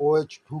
OH2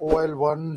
OL1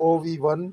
OV1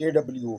kW,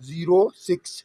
06,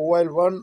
OL1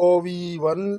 OV1,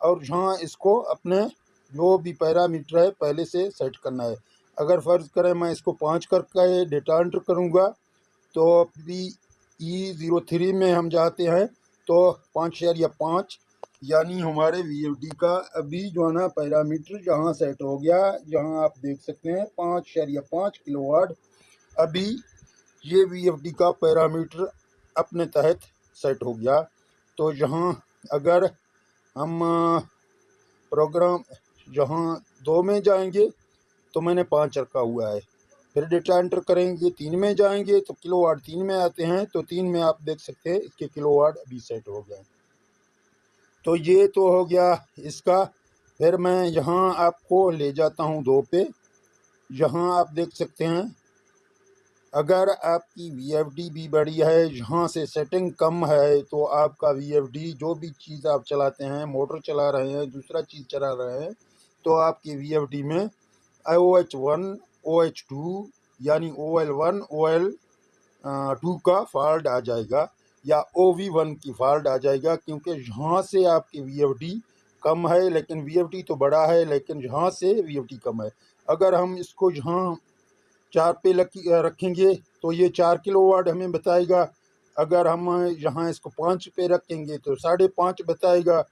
اور جہاں اس کو اپنے جو بھی پیرامیٹر ہے پہلے سے سیٹ کرنا ہے۔ اگر فرض کریں میں اس کو 5 کر کے ڈیٹا انٹر کروں گا تو PE03 میں ہم جاتے ہیں تو 5.5 یعنی ہمارے وی ایف ڈی کا ابھی جو ہے نا پیرامیٹر جہاں سیٹ ہو گیا، جہاں آپ دیکھ سکتے ہیں 5.5 کلو واٹ، ابھی یہ وی ایف ڈی کا پیرامیٹر اپنے تحت سیٹ ہو گیا۔ تو یہاں اگر ہم پروگرام جہاں 2 میں جائیں گے تو میں نے 5 رکھا ہوا ہے، پھر ڈیٹا انٹر کریں گے 3 میں جائیں گے تو کلو واٹ 3 میں آتے ہیں، تو 3 میں آپ دیکھ سکتے ہیں اس کے کلو واٹ ابھی سیٹ ہو گئے۔ تو یہ تو ہو گیا اس کا۔ پھر میں یہاں آپ کو لے جاتا ہوں 2 پہ، یہاں آپ دیکھ سکتے ہیں اگر آپ کی وی ایف ڈی بھی بڑی ہے، یہاں سے سیٹنگ کم ہے، تو آپ کا وی ایف ڈی جو بھی چیز آپ چلاتے ہیں، موٹر چلا رہے ہیں، دوسرا چیز چلا رہے ہیں، تو آپ کی وی ایف ڈی میں OH1 OH2 یعنی OL1 OL2 کا فالٹ آ جائے گا، یا OV1 کی فالٹ آ جائے گا، کیونکہ یہاں سے آپ کی وی ایف ڈی کم ہے، لیکن وی ایف ڈی تو بڑا ہے، لیکن یہاں سے وی ایف ڈی کم ہے۔ اگر ہم اس کو یہاں 4 پہ رکھیں گے تو یہ 4 کلو واٹ ہمیں بتائے گا، اگر ہم یہاں اس کو 5 پہ رکھیں گے تو 5.5 بتائے گا،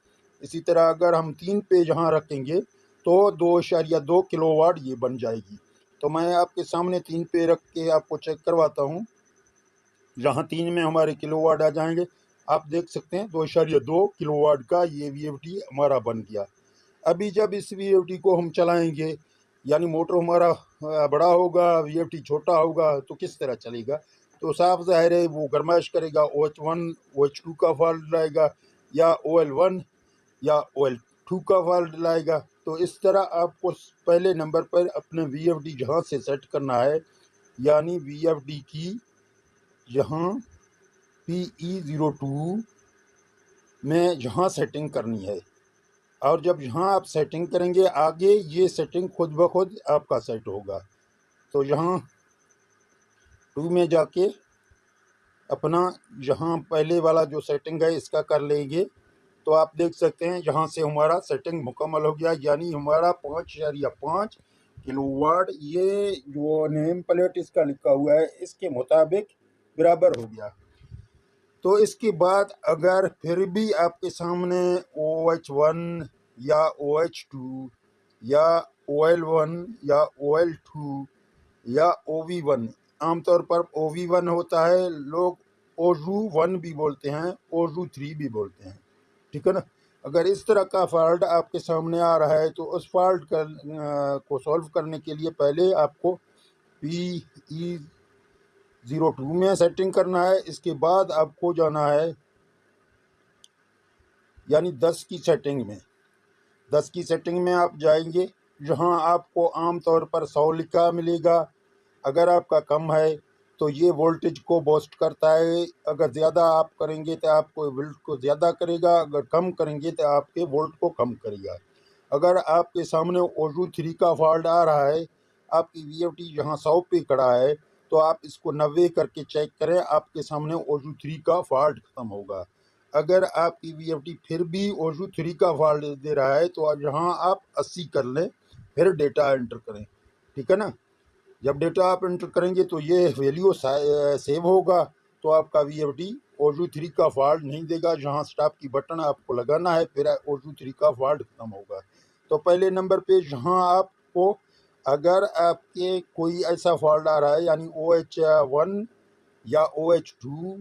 اسی طرح اگر ہم 3 پہ جہاں رکھیں گے تو 2.2 کلو واٹ یہ بن جائے گی۔ تو میں آپ کے سامنے 3 پہ رکھ کے آپ کو چیک کرواتا ہوں، جہاں 3 میں ہمارے کلو واٹ آ جائیں گے، آپ دیکھ سکتے ہیں 2.2 کلو واٹ کا یہ وی ایف ڈی ہمارا بن گیا۔ ابھی جب اس وی ایف ڈی کو ہم چلائیں گے، یعنی موٹر ہمارا بڑا ہوگا، وی ایف ڈی چھوٹا ہوگا، تو کس طرح چلے گا؟ تو صاف ظاہر ہے وہ گرمائش کرے گا، OH1 OH2 کا فالٹ لائے گا، یا OL1 یا OL2 کا فالٹ لائے گا۔ تو اس طرح آپ کو پہلے نمبر پر اپنے وی ایف ڈی جہاں سے سیٹ کرنا ہے، یعنی وی ایف ڈی کی یہاں PE02 میں یہاں سیٹنگ کرنی ہے، اور جب یہاں آپ سیٹنگ کریں گے آگے یہ سیٹنگ خود بخود آپ کا سیٹ ہوگا۔ تو یہاں 2 میں جا کے اپنا یہاں پہلے والا جو سیٹنگ ہے اس کا کر لیں گے، تو آپ دیکھ سکتے ہیں یہاں سے ہمارا سیٹنگ مکمل ہو گیا، یعنی ہمارا 5.5 کلو واٹ یہ جو نیم پلیٹ اس کا لکھا ہوا ہے اس کے مطابق برابر ہو گیا۔ تو اس کے بعد اگر پھر بھی آپ کے سامنے OH1 یا OH2 یا OL1 یا OL2 یا OV1، عام طور پر OV1 ہوتا ہے، لوگ OU1 بھی بولتے ہیں، OU3 بھی بولتے ہیں، ٹھیک ہے نا؟ اگر اس طرح کا فالٹ آپ کے سامنے آ رہا ہے تو اس فالٹ کو سولو کرنے کے لیے پہلے آپ کو PE02 میں سیٹنگ کرنا ہے، اس کے بعد آپ کو جانا ہے یعنی 10 کی سیٹنگ میں۔ 10 کی سیٹنگ میں آپ جائیں گے، جہاں آپ کو عام طور پر 100 لکھا ملے گا۔ اگر آپ کا کم ہے تو یہ وولٹیج کو بوسٹ کرتا ہے، اگر زیادہ آپ کریں گے تو آپ کو وولٹ کو زیادہ کرے گا، اگر کم کریں گے تو آپ کے وولٹ کو کم کرے گا۔ اگر آپ کے سامنے OU3 کا فالٹ آ رہا ہے، آپ کی وی ایف ڈی یہاں 100 پہ کھڑا ہے، تو آپ اس کو 90 کر کے چیک کریں، آپ کے سامنے OU3 کا فالٹ ختم ہوگا۔ اگر آپ کی وی ایف ڈی پھر بھی OU3 کا فالٹ دے رہا ہے تو یہاں آپ 80 کر لیں، پھر ڈیٹا انٹر کریں، ٹھیک ہے نا؟ جب ڈیٹا آپ انٹر کریں گے تو یہ ویلیو سیو ہوگا، تو آپ کا وی ایف ڈی OU3 کا فالٹ نہیں دے گا، جہاں سٹاپ کی بٹن آپ کو لگانا ہے پھر OU3 کا فالٹ ختم ہوگا۔ تو پہلے نمبر پہ یہاں آپ کو اگر آپ کے کوئی ایسا فالٹ آ رہا ہے، یعنی OH1 یا OH2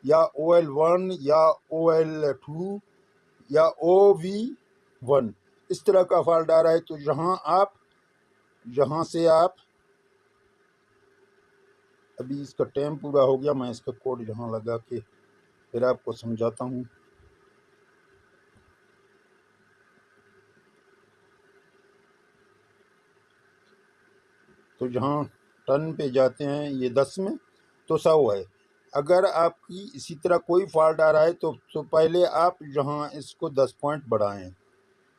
یا OL1 یا OL2 یا OV1 اس طرح کا فالٹ آ رہا ہے، تو یہاں سے آپ ابھی اس کا ٹائم پورا ہو گیا، میں اس کا کوڈ یہاں لگا کے پھر آپ کو سمجھاتا ہوں۔ تو جہاں 10 پہ جاتے ہیں، یہ 10 میں تو 100 ہے۔ اگر آپ کی اسی طرح کوئی فالٹ آ رہا ہے تو پہلے آپ یہاں اس کو 10 پوائنٹ بڑھائیں،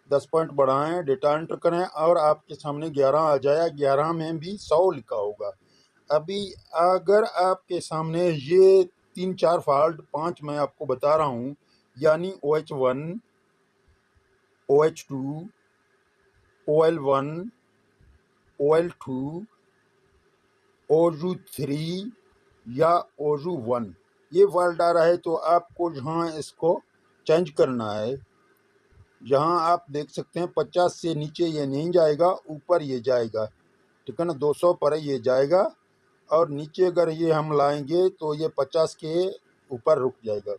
10 پوائنٹ بڑھائیں، ڈیٹا انٹر کریں، اور آپ کے سامنے 11 آ جائے، 11 میں بھی 100 لکھا ہوگا۔ ابھی اگر آپ کے سامنے یہ 3-4 فالٹ 5 میں آپ کو بتا رہا ہوں، یعنی OH1 OH2, OL1, OL2, OU3 یا OU1 یہ فالٹ آ رہا ہے تو آپ کو جہاں اس کو چینج کرنا ہے، جہاں آپ دیکھ سکتے ہیں 50 سے نیچے یہ نہیں جائے گا، اوپر یہ جائے گا، ٹھیک ہے نا، 200 پر یہ جائے گا، اور نیچے اگر یہ ہم لائیں گے تو یہ 50 کے اوپر رک جائے گا۔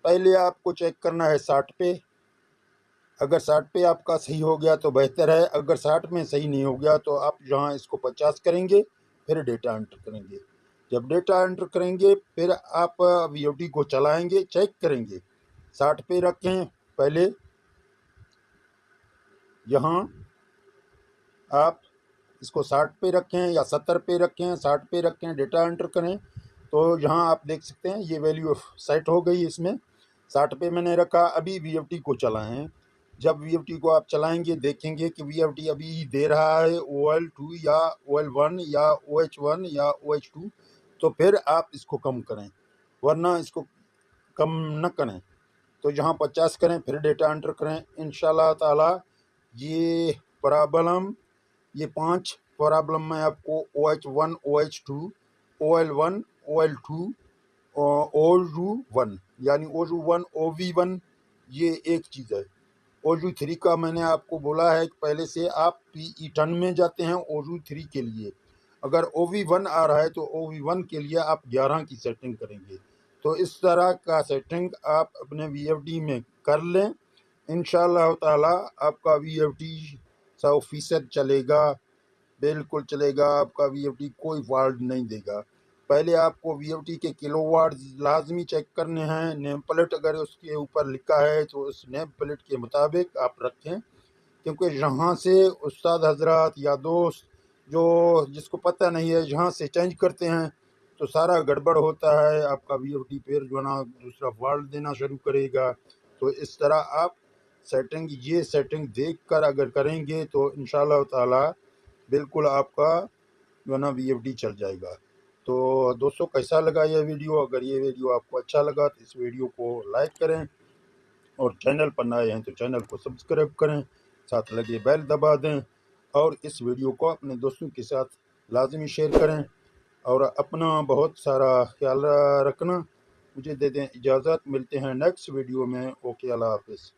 پہلے آپ کو چیک کرنا ہے 60 پہ، اگر 60 پہ آپ کا صحیح ہو گیا تو بہتر ہے، اگر 60 میں صحیح نہیں ہو گیا تو آپ جہاں اس کو 50 کریں گے پھر ڈیٹا انٹر کریں گے۔ جب ڈیٹا انٹر کریں گے پھر آپ وی او ٹی کو چلائیں گے، چیک کریں گے 60 پہ رکھیں پہلے، یہاں آپ اس کو 60 پہ رکھیں یا 70 پہ رکھیں، 60 پہ رکھیں، ڈیٹا انٹر کریں تو یہاں آپ دیکھ سکتے ہیں یہ ویلیو سیٹ ہو گئی، اس میں 60 پہ میں نے رکھا۔ ابھی وی ایف ٹی کو چلائیں، جب وی ایف ٹی کو آپ چلائیں گے دیکھیں گے کہ وی ایف ٹی ابھی دے رہا ہے OL2 یا OL1 یا OH1 یا OH2، تو پھر آپ اس کو کم کریں، ورنہ اس کو کم نہ کریں، تو یہاں 50 کریں پھر ڈیٹا انٹر کریں۔ انشاءاللہ تعالی یہ پرابلم، یہ 5 پرابلم میں آپ کو OH1 OH2 OL1 OL2 OU1 یعنی OU1 OV1 یہ ایک چیز ہے۔ OU3 کا میں نے آپ کو بولا ہے کہ پہلے سے آپ PE10 میں جاتے ہیں OU3 کے لیے، اگر OV1 آ رہا ہے تو OV1 کے لیے آپ 11 کی سیٹنگ کریں گے۔ تو اس طرح کا سیٹنگ آپ اپنے وی ایف ڈی میں کر لیں، انشاءاللہ تعالی آپ کا وی ایف ڈی 100% چلے گا، بالکل چلے گا، آپ کا وی ایف ڈی کوئی فالٹ نہیں دے گا۔ پہلے آپ کو وی ایف ڈی کے کلو واٹ لازمی چیک کرنے ہیں، نیم پلیٹ اگر اس کے اوپر لکھا ہے تو اس نیم پلیٹ کے مطابق آپ رکھیں، کیونکہ یہاں سے استاد حضرات یا دوست جو جس کو پتہ نہیں ہے یہاں سے چینج کرتے ہیں تو سارا گڑبڑ ہوتا ہے، آپ کا وی ایف ڈی پھر جو ہے نا دوسرا فالٹ دینا شروع کرے گا۔ تو اس طرح آپ یہ سیٹنگ دیکھ کر اگر کریں گے تو انشاءاللہ تعالی بالکل آپ کا جو ہے نا وی ایف ڈی چل جائے گا۔ تو دوستوں کیسا لگا یہ ویڈیو؟ اگر یہ ویڈیو آپ کو اچھا لگا تو اس ویڈیو کو لائک کریں، اور چینل پر نئے ہیں تو چینل کو سبسکرائب کریں، ساتھ لگے بیل دبا دیں، اور اس ویڈیو کو اپنے دوستوں کے ساتھ لازمی شیئر کریں، اور اپنا بہت سارا خیال رکھنا۔ مجھے دے دیں اجازت، ملتے ہیں نیکسٹ ویڈیو میں۔ اوکے، اللہ حافظ۔